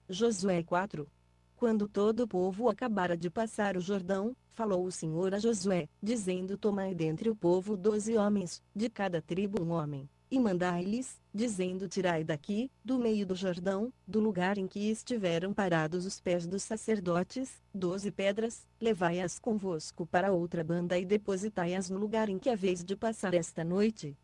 Josué 4. Quando todo o povo acabara de passar o Jordão, falou o Senhor a Josué, dizendo: Tomai dentre o povo 12 homens, de cada tribo um homem, e mandai-lhes, dizendo: Tirai daqui, do meio do Jordão, do lugar em que estiveram parados os pés dos sacerdotes, 12 pedras, levai-as convosco para outra banda e depositai-as no lugar em que haveis de passar esta noite.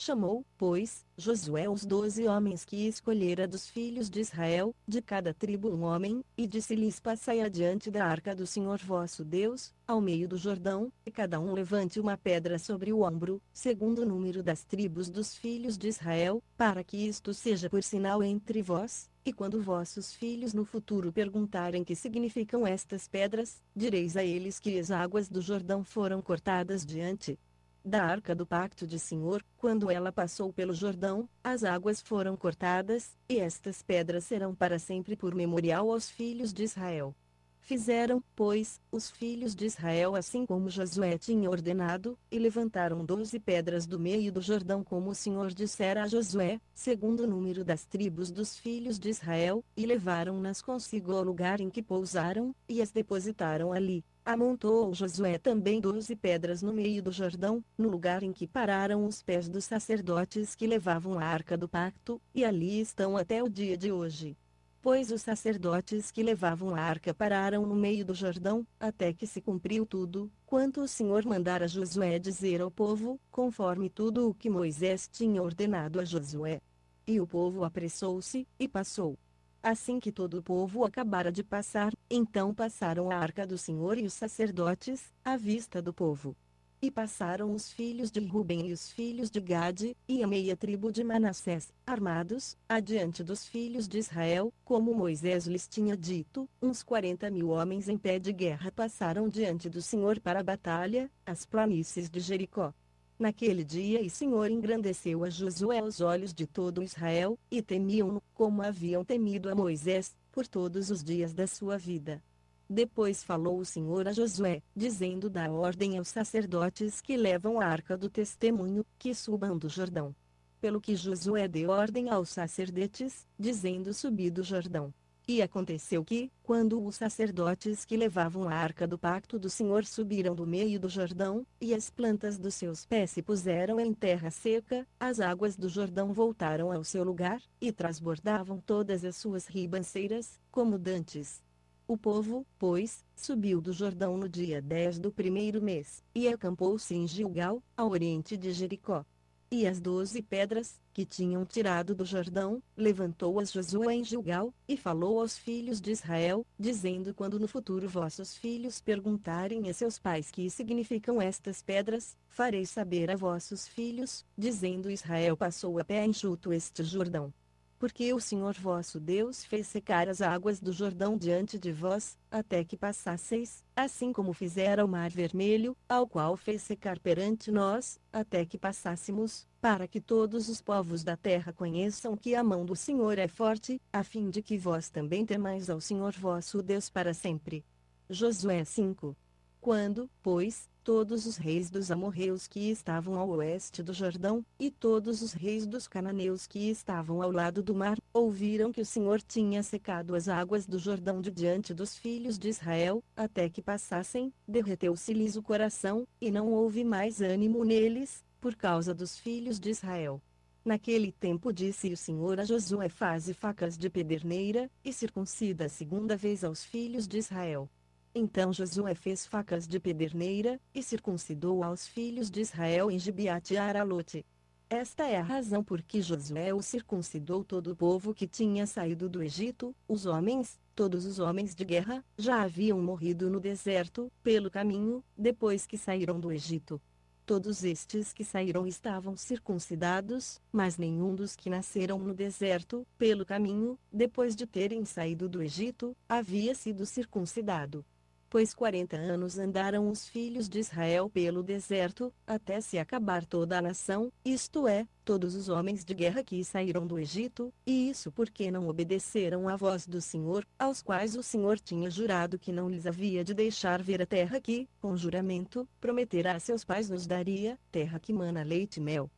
Chamou, pois, Josué os 12 homens que escolhera dos filhos de Israel, de cada tribo um homem, e disse-lhes: Passai adiante da arca do Senhor vosso Deus, ao meio do Jordão, e cada um levante uma pedra sobre o ombro, segundo o número das tribos dos filhos de Israel, para que isto seja por sinal entre vós, e quando vossos filhos no futuro perguntarem que significam estas pedras, direis a eles que as águas do Jordão foram cortadas diante da arca do pacto de Senhor. Quando ela passou pelo Jordão, as águas foram cortadas, e estas pedras serão para sempre por memorial aos filhos de Israel. Fizeram, pois, os filhos de Israel assim como Josué tinha ordenado, e levantaram 12 pedras do meio do Jordão como o Senhor dissera a Josué, segundo o número das tribos dos filhos de Israel, e levaram-nas consigo ao lugar em que pousaram, e as depositaram ali. Amontoou Josué também 12 pedras no meio do Jordão, no lugar em que pararam os pés dos sacerdotes que levavam a arca do pacto, e ali estão até o dia de hoje. Pois os sacerdotes que levavam a arca pararam no meio do Jordão, até que se cumpriu tudo, quanto o Senhor mandara Josué dizer ao povo, conforme tudo o que Moisés tinha ordenado a Josué. E o povo apressou-se, e passou. Assim que todo o povo acabara de passar, então passaram a arca do Senhor e os sacerdotes, à vista do povo. E passaram os filhos de Ruben e os filhos de Gade, e a meia tribo de Manassés, armados, adiante dos filhos de Israel, como Moisés lhes tinha dito, uns 40.000 homens em pé de guerra passaram diante do Senhor para a batalha, as planícies de Jericó. Naquele dia o Senhor engrandeceu a Josué aos olhos de todo Israel, e temiam-no, como haviam temido a Moisés, por todos os dias da sua vida. Depois falou o Senhor a Josué, dizendo: Dá ordem aos sacerdotes que levam a arca do testemunho, que subam do Jordão. Pelo que Josué deu ordem aos sacerdotes, dizendo: Subi do Jordão. E aconteceu que, quando os sacerdotes que levavam a arca do pacto do Senhor subiram do meio do Jordão, e as plantas dos seus pés se puseram em terra seca, as águas do Jordão voltaram ao seu lugar, e transbordavam todas as suas ribanceiras, como dantes. O povo, pois, subiu do Jordão no dia 10 do primeiro mês, e acampou-se em Gilgal, ao oriente de Jericó. E as 12 pedras, que tinham tirado do Jordão, levantou-as Josué em Gilgal, e falou aos filhos de Israel, dizendo: Quando no futuro vossos filhos perguntarem a seus pais que significam estas pedras, fareis saber a vossos filhos, dizendo: Israel passou a pé enxuto este Jordão. Porque o Senhor vosso Deus fez secar as águas do Jordão diante de vós, até que passasseis, assim como fizera o Mar Vermelho, ao qual fez secar perante nós, até que passássemos, para que todos os povos da terra conheçam que a mão do Senhor é forte, a fim de que vós também temais ao Senhor vosso Deus para sempre. Josué 5. Quando, pois, todos os reis dos amorreus que estavam ao oeste do Jordão, e todos os reis dos cananeus que estavam ao lado do mar, ouviram que o Senhor tinha secado as águas do Jordão de diante dos filhos de Israel, até que passassem, derreteu-se-lhes o coração, e não houve mais ânimo neles, por causa dos filhos de Israel. Naquele tempo disse o Senhor a Josué: Faze facas de pederneira, e circuncida a segunda vez aos filhos de Israel. Então Josué fez facas de pederneira, e circuncidou aos filhos de Israel em Gibeate Aralote. Esta é a razão por que Josué o circuncidou. Todo o povo que tinha saído do Egito, os homens, todos os homens de guerra, já haviam morrido no deserto, pelo caminho, depois que saíram do Egito. Todos estes que saíram estavam circuncidados, mas nenhum dos que nasceram no deserto, pelo caminho, depois de terem saído do Egito, havia sido circuncidado. Pois 40 anos andaram os filhos de Israel pelo deserto, até se acabar toda a nação, isto é, todos os homens de guerra que saíram do Egito, e isso porque não obedeceram à voz do Senhor, aos quais o Senhor tinha jurado que não lhes havia de deixar ver a terra que, com juramento, prometera a seus pais nos daria, terra que mana leite e mel.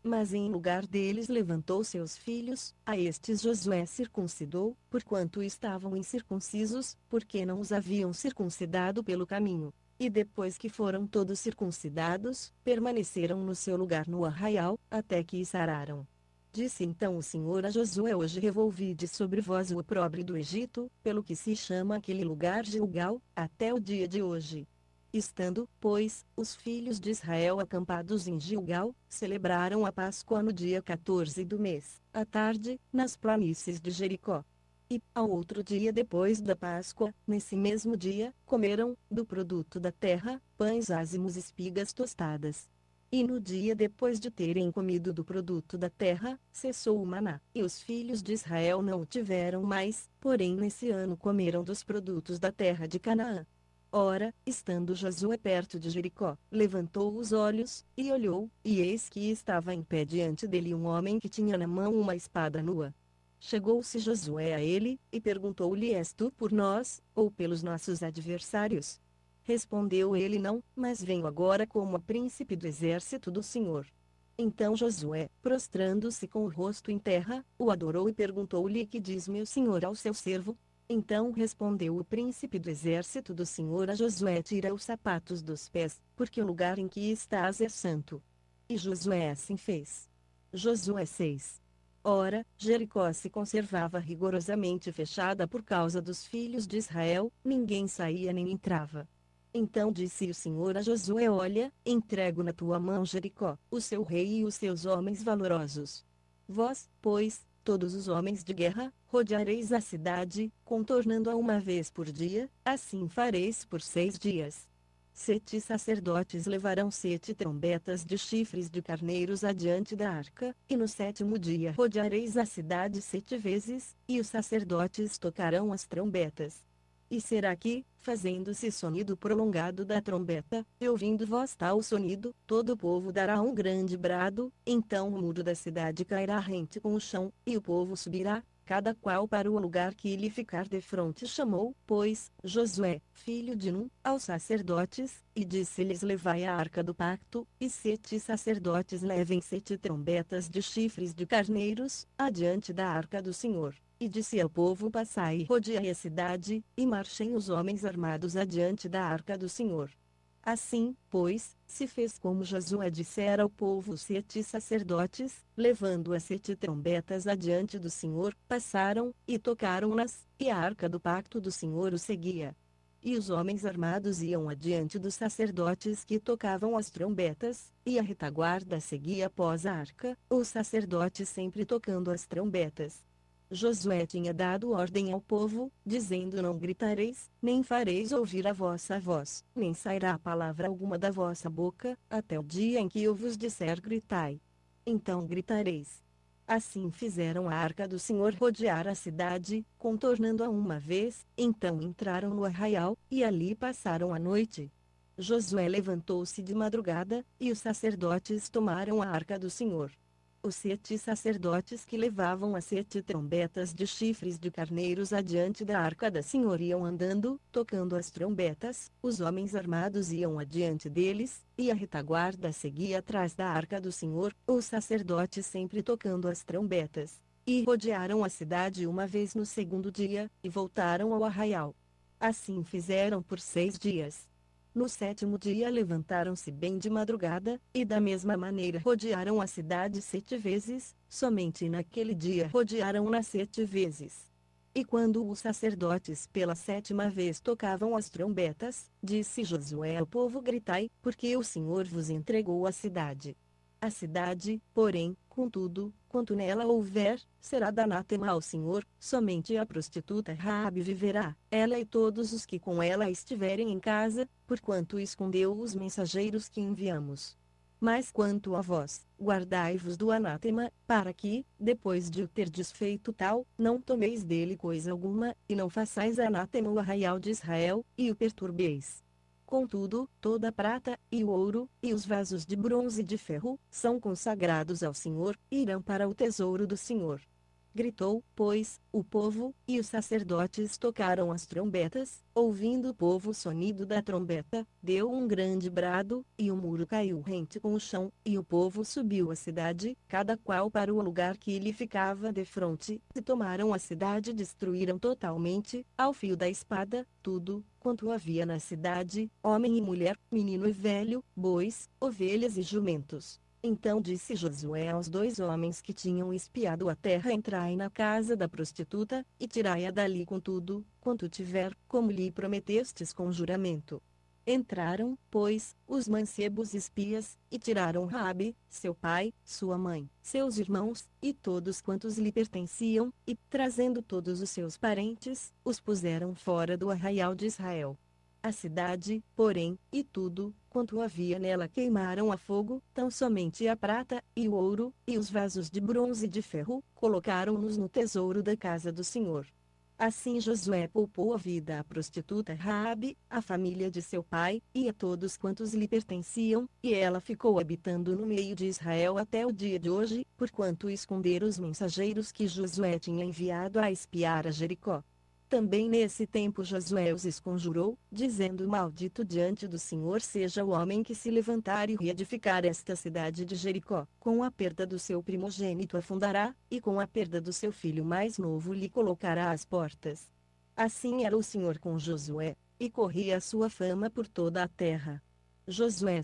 Mas em lugar deles levantou seus filhos, a estes Josué circuncidou, porquanto estavam incircuncisos, porque não os haviam circuncidado pelo caminho. E depois que foram todos circuncidados, permaneceram no seu lugar no arraial, até que sararam. Disse então o Senhor a Josué: hoje revolvide sobre vós o opróbrio do Egito, pelo que se chama aquele lugar Gilgal, até o dia de hoje. Estando, pois, os filhos de Israel acampados em Gilgal, celebraram a Páscoa no dia 14 do mês, à tarde, nas planícies de Jericó. E, ao outro dia depois da Páscoa, nesse mesmo dia, comeram, do produto da terra, pães ázimos e espigas tostadas. E no dia depois de terem comido do produto da terra, cessou o maná, e os filhos de Israel não o tiveram mais, porém nesse ano comeram dos produtos da terra de Canaã. Ora, estando Josué perto de Jericó, levantou os olhos, e olhou, e eis que estava em pé diante dele um homem que tinha na mão uma espada nua. Chegou-se Josué a ele, e perguntou-lhe: És tu por nós, ou pelos nossos adversários? Respondeu ele: Não, mas venho agora como a príncipe do exército do Senhor. Então Josué, prostrando-se com o rosto em terra, o adorou e perguntou-lhe: Que diz meu senhor ao seu servo? Então respondeu o príncipe do exército do Senhor a Josué: Tira os sapatos dos pés, porque o lugar em que estás é santo. E Josué assim fez. Josué 6. Ora, Jericó se conservava rigorosamente fechada por causa dos filhos de Israel, ninguém saía nem entrava. Então disse o Senhor a Josué: Olha, entrego na tua mão Jericó, o seu rei e os seus homens valorosos. Vós, pois, todos os homens de guerra, rodeareis a cidade, contornando-a uma vez por dia, assim fareis por 6 dias. 7 sacerdotes levarão 7 trombetas de chifres de carneiros adiante da arca, e no 7º dia rodeareis a cidade 7 vezes, e os sacerdotes tocarão as trombetas. E será que, fazendo-se sonido prolongado da trombeta, e ouvindo vós tal sonido, todo o povo dará um grande brado, então o muro da cidade cairá rente com o chão, e o povo subirá, cada qual para o lugar que lhe ficar defronte. Chamou, pois, Josué, filho de Num, aos sacerdotes, e disse-lhes: Levai a arca do pacto, e 7 sacerdotes levem 7 trombetas de chifres de carneiros, adiante da arca do Senhor. E disse ao povo: Passai e rodeai a cidade, e marchem os homens armados adiante da arca do Senhor. Assim, pois, se fez como Josué dissera ao povo. Os 7 sacerdotes, levando as 7 trombetas adiante do Senhor, passaram, e tocaram-nas, e a arca do pacto do Senhor o seguia. E os homens armados iam adiante dos sacerdotes que tocavam as trombetas, e a retaguarda seguia após a arca, os sacerdotes sempre tocando as trombetas. Josué tinha dado ordem ao povo, dizendo: Não gritareis, nem fareis ouvir a vossa voz, nem sairá palavra alguma da vossa boca, até o dia em que eu vos disser: Gritai. Então gritareis. Assim fizeram a arca do Senhor rodear a cidade, contornando-a uma vez, então entraram no arraial, e ali passaram a noite. Josué levantou-se de madrugada, e os sacerdotes tomaram a arca do Senhor. Os 7 sacerdotes que levavam as 7 trombetas de chifres de carneiros adiante da arca da Senhor iam andando, tocando as trombetas, os homens armados iam adiante deles, e a retaguarda seguia atrás da arca do Senhor, os sacerdotes sempre tocando as trombetas. E rodearam a cidade uma vez no 2º dia, e voltaram ao arraial. Assim fizeram por 6 dias. No 7º dia levantaram-se bem de madrugada, e da mesma maneira rodearam a cidade 7 vezes, somente naquele dia rodearam-na 7 vezes. E quando os sacerdotes pela 7ª vez tocavam as trombetas, disse Josué ao povo: Gritai, porque o Senhor vos entregou a cidade. A cidade, porém, contudo, quanto nela houver, será de anátema ao Senhor, somente a prostituta Raabe viverá, ela e todos os que com ela estiverem em casa, porquanto escondeu os mensageiros que enviamos. Mas quanto a vós, guardai-vos do anátema, para que, depois de o ter desfeito tal, não tomeis dele coisa alguma, e não façais anátema o arraial de Israel, e o perturbeis. Contudo, toda a prata, e o ouro, e os vasos de bronze e de ferro, são consagrados ao Senhor, e irão para o tesouro do Senhor. Gritou, pois, o povo, e os sacerdotes tocaram as trombetas. Ouvindo o povo o sonido da trombeta, deu um grande brado, e o muro caiu rente com o chão, e o povo subiu à cidade, cada qual para o lugar que lhe ficava defronte, e tomaram a cidade e destruíram totalmente, ao fio da espada, tudo quanto havia na cidade, homem e mulher, menino e velho, bois, ovelhas e jumentos. Então disse Josué aos 2 homens que tinham espiado a terra: entrai na casa da prostituta, e tirai-a dali com tudo quanto tiver, como lhe prometestes com juramento. Entraram, pois, os mancebos espias, e tiraram Raabe, seu pai, sua mãe, seus irmãos, e todos quantos lhe pertenciam, e, trazendo todos os seus parentes, os puseram fora do arraial de Israel. A cidade, porém, e tudo quanto havia nela queimaram a fogo, tão somente a prata, e o ouro, e os vasos de bronze e de ferro, colocaram-nos no tesouro da casa do Senhor. Assim Josué poupou a vida à prostituta Raabe, à família de seu pai, e a todos quantos lhe pertenciam, e ela ficou habitando no meio de Israel até o dia de hoje, porquanto esconderam os mensageiros que Josué tinha enviado a espiar a Jericó. Também nesse tempo Josué os esconjurou, dizendo: maldito diante do Senhor seja o homem que se levantar e reedificar esta cidade de Jericó. Com a perda do seu primogênito a fundará, e com a perda do seu filho mais novo lhe colocará às portas. Assim era o Senhor com Josué, e corria a sua fama por toda a terra. Josué